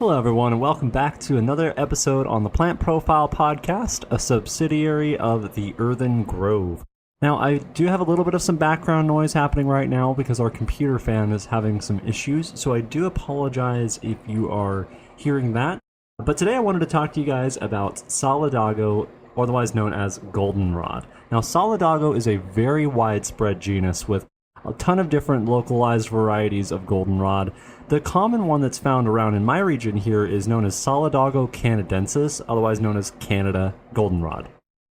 Hello, everyone, and welcome back to another episode on the Plant Profile Podcast, a subsidiary of the Earthen Grove. Now, I do have a little bit of some background noise happening right now because our computer fan is having some issues, so I do apologize if you are hearing that. But today I wanted to talk to you guys about Solidago, otherwise known as Goldenrod. Now, Solidago is a very widespread genus with a ton of different localized varieties of goldenrod. The common one that's found around in my region here is known as Solidago canadensis, otherwise known as Canada goldenrod.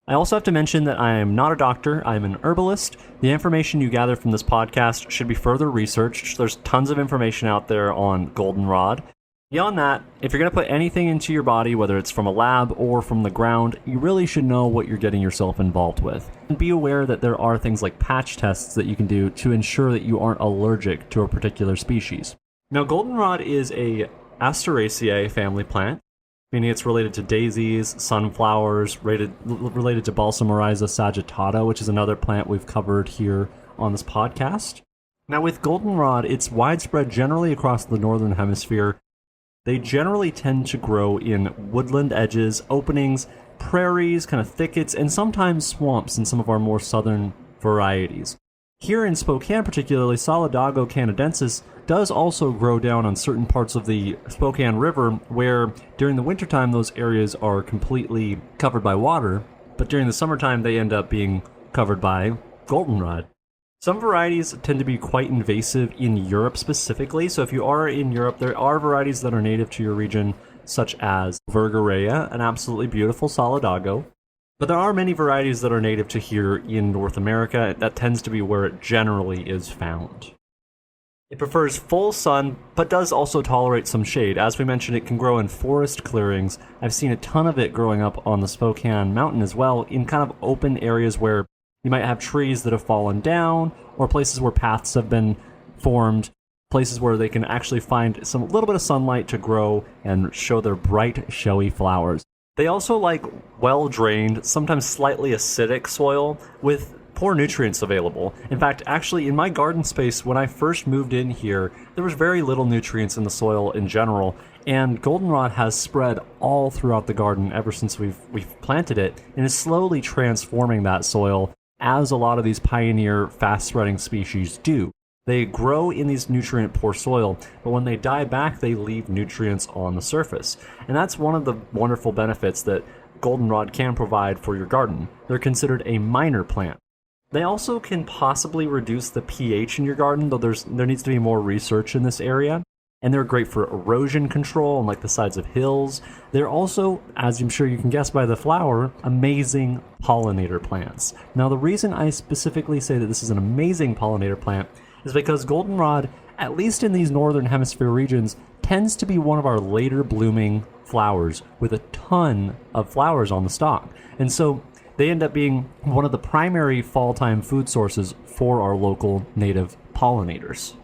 I also have to mention that I am not a doctor, I am an herbalist. The information you gather from this podcast should be further researched. There's tons of information out there on goldenrod. Beyond that, if you're going to put anything into your body, whether it's from a lab or from the ground, you really should know what you're getting yourself involved with. And be aware that there are things like patch tests that you can do to ensure that you aren't allergic to a particular species. Now, goldenrod is a Asteraceae family plant, meaning it's related to daisies, sunflowers, related to Balsamorrhiza sagittata, which is another plant we've covered here on this podcast. Now, with goldenrod, it's widespread generally across the northern hemisphere. They generally tend to grow in woodland edges, openings, prairies, kind of thickets, and sometimes swamps in some of our more southern varieties. Here in Spokane particularly, Solidago canadensis does also grow down on certain parts of the Spokane River where during the wintertime those areas are completely covered by water, but during the summertime they end up being covered by goldenrod. Some varieties tend to be quite invasive in Europe specifically, so if you are in Europe, there are varieties that are native to your region, such as Vergerea, an absolutely beautiful Solidago. But there are many varieties that are native to here in North America. That tends to be where it generally is found. It prefers full sun, but does also tolerate some shade. As we mentioned, it can grow in forest clearings. I've seen a ton of it growing up on the Spokane Mountain as well, in kind of open areas where you might have trees that have fallen down, or places where paths have been formed, places where they can actually find some little bit of sunlight to grow and show their bright, showy flowers. They also like well-drained, sometimes slightly acidic soil with poor nutrients available. In fact, actually, in my garden space, when I first moved in here, there was very little nutrients in the soil in general, and goldenrod has spread all throughout the garden ever since we've planted it, and is slowly transforming that soil, as a lot of these pioneer fast-spreading species do. They grow in these nutrient-poor soil, but when they die back, they leave nutrients on the surface. And that's one of the wonderful benefits that goldenrod can provide for your garden. They're considered a minor plant. They also can possibly reduce the pH in your garden, though there needs to be more research in this area. And they're great for erosion control on like the sides of hills. They're also, as I'm sure you can guess by the flower, amazing pollinator plants. Now, the reason I specifically say that this is an amazing pollinator plant is because goldenrod, at least in these northern hemisphere regions, tends to be one of our later blooming flowers with a ton of flowers on the stalk. And so they end up being one of the primary fall-time food sources for our local native pollinators.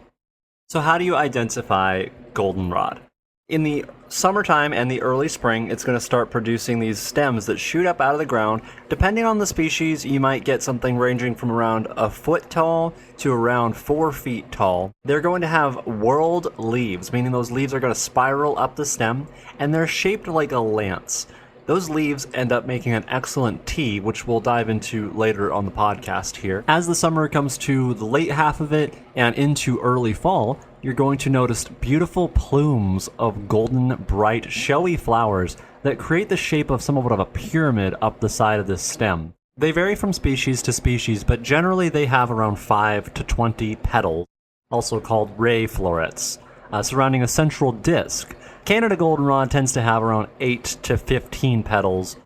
So how do you identify goldenrod? In the summertime and the early spring, it's going to start producing these stems that shoot up out of the ground. Depending on the species, you might get something ranging from around a foot tall to around 4 feet tall. They're going to have whorled leaves, meaning those leaves are going to spiral up the stem, and they're shaped like a lance. Those leaves end up making an excellent tea, which we'll dive into later on the podcast here. As the summer comes to the late half of it and into early fall, you're going to notice beautiful plumes of golden, bright, showy flowers that create the shape of somewhat of a pyramid up the side of this stem. They vary from species to species, but generally they have around 5 to 20 petals, also called ray florets, surrounding a central disc. Canada goldenrod tends to have around 8 to 15 petals.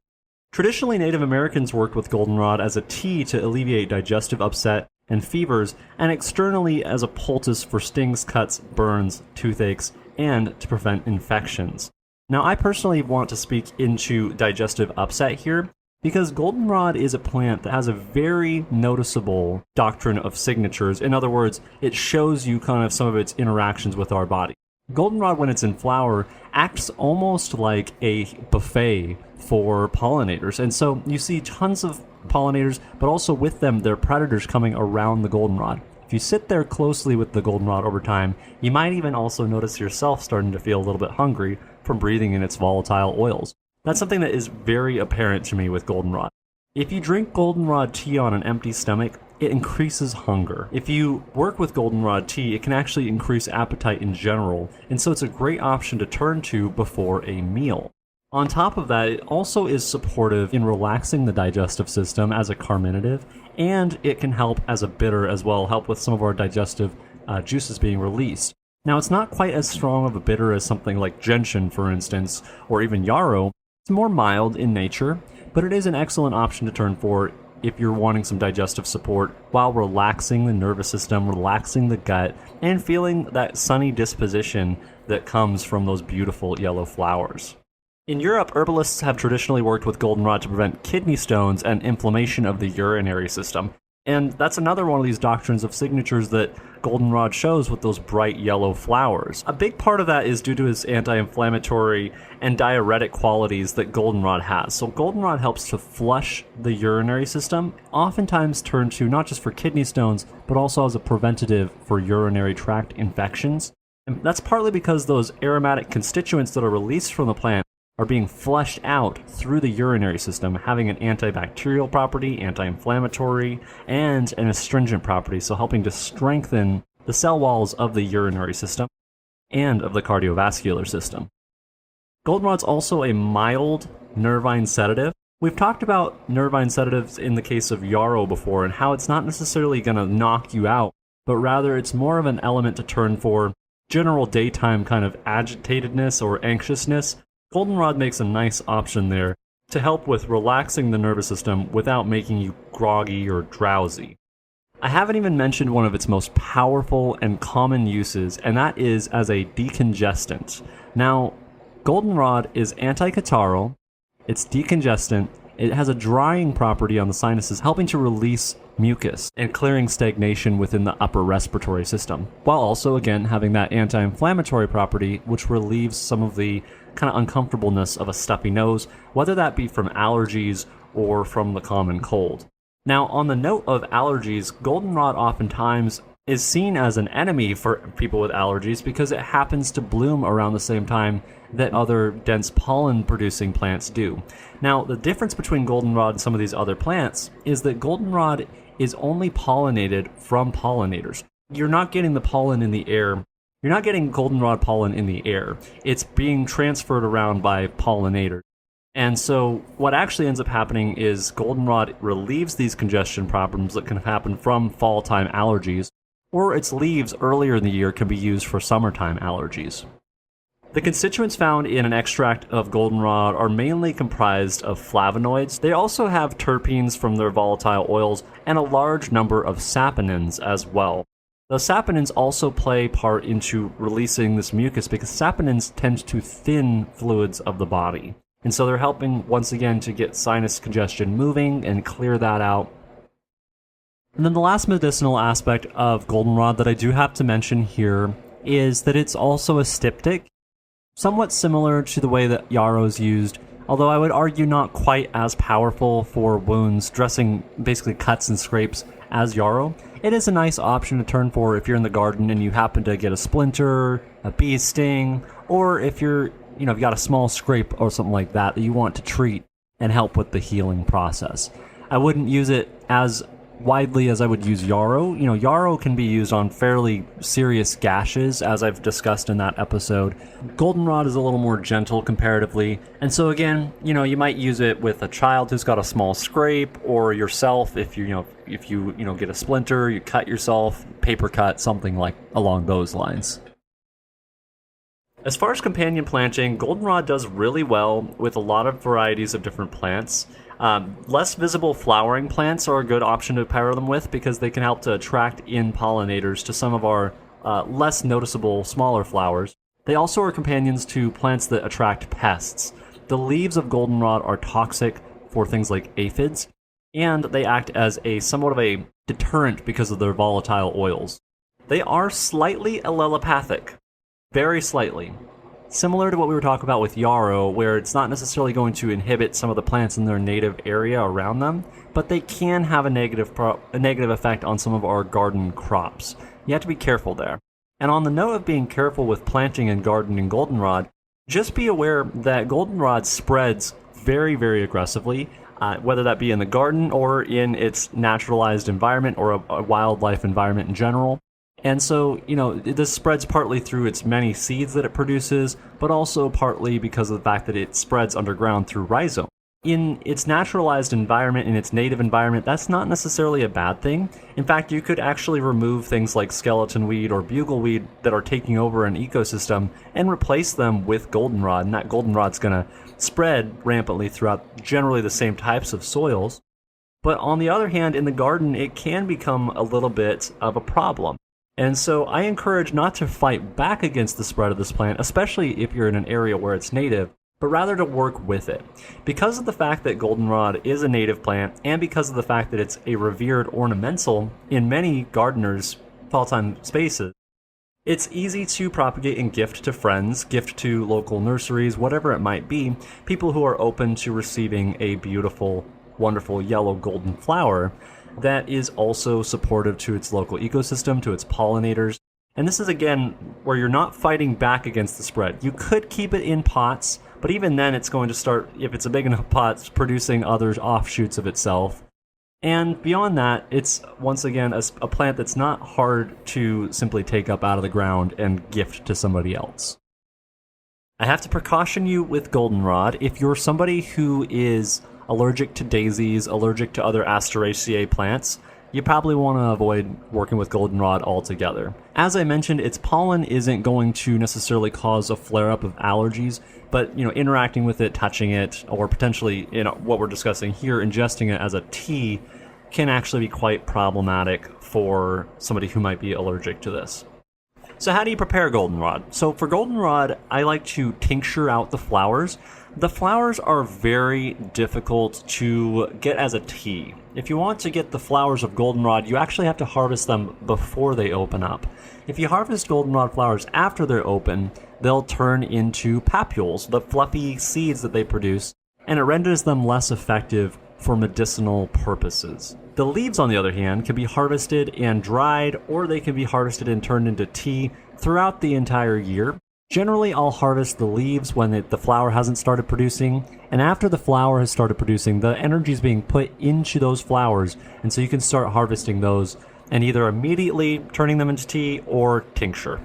Traditionally, Native Americans worked with goldenrod as a tea to alleviate digestive upset and fevers, and externally as a poultice for stings, cuts, burns, toothaches, and to prevent infections. Now, I personally want to speak into digestive upset here, because goldenrod is a plant that has a very noticeable doctrine of signatures. In other words, it shows you kind of some of its interactions with our body. Goldenrod, when it's in flower, acts almost like a buffet for pollinators. And so you see tons of pollinators, but also with them, they're predators coming around the goldenrod. If you sit there closely with the goldenrod over time, you might even also notice yourself starting to feel a little bit hungry from breathing in its volatile oils. That's something that is very apparent to me with goldenrod. If you drink goldenrod tea on an empty stomach, it increases hunger. If you work with goldenrod tea, it can actually increase appetite in general, and so it's a great option to turn to before a meal. On top of that, it also is supportive in relaxing the digestive system as a carminative, and it can help as a bitter as well, help with some of our digestive juices being released. Now, it's not quite as strong of a bitter as something like gentian, for instance, or even yarrow. It's more mild in nature, but it is an excellent option to turn for if you're wanting some digestive support while relaxing the nervous system, relaxing the gut, and feeling that sunny disposition that comes from those beautiful yellow flowers. In Europe, herbalists have traditionally worked with goldenrod to prevent kidney stones and inflammation of the urinary system. And that's another one of these doctrines of signatures that goldenrod shows with those bright yellow flowers. A big part of that is due to its anti-inflammatory and diuretic qualities that goldenrod has. So goldenrod helps to flush the urinary system, oftentimes turned to not just for kidney stones, but also as a preventative for urinary tract infections. And that's partly because those aromatic constituents that are released from the plant are being flushed out through the urinary system, having an antibacterial property, anti-inflammatory, and an astringent property, so helping to strengthen the cell walls of the urinary system and of the cardiovascular system. Goldenrod's also a mild nervine sedative. We've talked about nervine sedatives in the case of yarrow before and how it's not necessarily going to knock you out, but rather it's more of an element to turn for general daytime kind of agitatedness or anxiousness. Goldenrod makes a nice option there to help with relaxing the nervous system without making you groggy or drowsy. I haven't even mentioned one of its most powerful and common uses, and that is as a decongestant. Now, goldenrod is anti-catarrhal, it's decongestant, it has a drying property on the sinuses, helping to release mucus and clearing stagnation within the upper respiratory system, while also, again, having that anti-inflammatory property, which relieves some of the kind of uncomfortableness of a stuffy nose, whether that be from allergies or from the common cold. Now, on the note of allergies, goldenrod oftentimes is seen as an enemy for people with allergies because it happens to bloom around the same time that other dense pollen-producing plants do. Now, the difference between goldenrod and some of these other plants is that goldenrod is only pollinated from pollinators. You're not getting the pollen in the air. You're not getting goldenrod pollen in the air. It's being transferred around by pollinators. And so what actually ends up happening is goldenrod relieves these congestion problems that can happen from fall-time allergies, or its leaves earlier in the year can be used for summertime allergies. The constituents found in an extract of goldenrod are mainly comprised of flavonoids. They also have terpenes from their volatile oils and a large number of saponins as well. The saponins also play part into releasing this mucus because saponins tend to thin fluids of the body. And so they're helping, once again, to get sinus congestion moving and clear that out. And then the last medicinal aspect of goldenrod that I do have to mention here is that it's also a styptic, somewhat similar to the way that yarrow is used, although I would argue not quite as powerful for wounds, dressing basically cuts and scrapes as yarrow. It is a nice option to turn for if you're in the garden and you happen to get a splinter, a bee sting, or if you've got a small scrape or something like that that you want to treat and help with the healing process. I wouldn't use it as widely as I would use yarrow. Yarrow can be used on fairly serious gashes, as I've discussed in that episode. Goldenrod is a little more gentle comparatively, and so again, you might use it with a child who's got a small scrape, or yourself if you get a splinter, you cut yourself, paper cut, something like along those lines. As far as companion planting, goldenrod does really well with a lot of varieties of different plants. Less visible flowering plants are a good option to pair them with because they can help to attract in pollinators to some of our less noticeable smaller flowers. They also are companions to plants that attract pests. The leaves of goldenrod are toxic for things like aphids, and they act as somewhat of a deterrent because of their volatile oils. They are slightly allelopathic. Very slightly. Similar to what we were talking about with yarrow, where it's not necessarily going to inhibit some of the plants in their native area around them, but they can have a negative effect on some of our garden crops. You have to be careful there. And on the note of being careful with planting and gardening goldenrod, Just be aware that goldenrod spreads very, very aggressively, whether that be in the garden or in its naturalized environment or a wildlife environment in general. And so, this spreads partly through its many seeds that it produces, but also partly because of the fact that it spreads underground through rhizome. In its naturalized environment, in its native environment, that's not necessarily a bad thing. In fact, you could actually remove things like skeleton weed or bugleweed that are taking over an ecosystem and replace them with goldenrod, and that goldenrod's going to spread rampantly throughout generally the same types of soils. But on the other hand, in the garden, it can become a little bit of a problem. And so I encourage not to fight back against the spread of this plant, especially if you're in an area where it's native, but rather to work with it. Because of the fact that goldenrod is a native plant, and because of the fact that it's a revered ornamental in many gardeners' fall-time spaces, it's easy to propagate and gift to friends, gift to local nurseries, whatever it might be, people who are open to receiving a beautiful, wonderful yellow golden flower that is also supportive to its local ecosystem, to its pollinators. And this is, again, where you're not fighting back against the spread. You could keep it in pots, but even then it's going to start, if it's a big enough pot, producing other offshoots of itself. And beyond that, it's, once again, a plant that's not hard to simply take up out of the ground and gift to somebody else. I have to precaution you with goldenrod. If you're somebody who is allergic to daisies, allergic to other Asteraceae plants, you probably want to avoid working with goldenrod altogether. As I mentioned, its pollen isn't going to necessarily cause a flare-up of allergies, but interacting with it, touching it, or potentially, what we're discussing here, ingesting it as a tea, can actually be quite problematic for somebody who might be allergic to this. So how do you prepare goldenrod? So for goldenrod, I like to tincture out the flowers. The flowers are very difficult to get as a tea. If you want to get the flowers of goldenrod, you actually have to harvest them before they open up. If you harvest goldenrod flowers after they're open, they'll turn into papules, the fluffy seeds that they produce, and it renders them less effective for medicinal purposes. The leaves, on the other hand, can be harvested and dried, or they can be harvested and turned into tea throughout the entire year. Generally, I'll harvest the leaves when the flower hasn't started producing, and after the flower has started producing, the energy is being put into those flowers, and so you can start harvesting those and either immediately turning them into tea or tincture.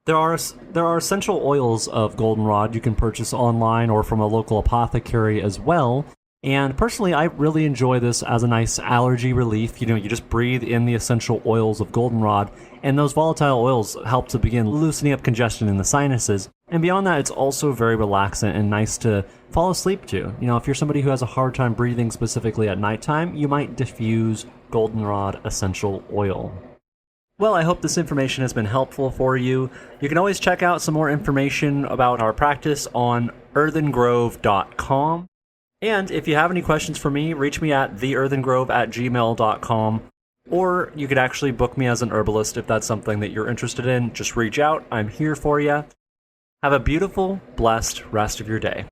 There are essential oils of goldenrod you can purchase online or from a local apothecary as well. And personally, I really enjoy this as a nice allergy relief. You just breathe in the essential oils of goldenrod, and those volatile oils help to begin loosening up congestion in the sinuses. And beyond that, it's also very relaxing and nice to fall asleep to. If you're somebody who has a hard time breathing specifically at nighttime, you might diffuse goldenrod essential oil. Well, I hope this information has been helpful for you. You can always check out some more information about our practice on earthengrove.com. And if you have any questions for me, reach me at theearthengrove@gmail.com, or you could actually book me as an herbalist if that's something that you're interested in. Just reach out. I'm here for you. Have a beautiful, blessed rest of your day.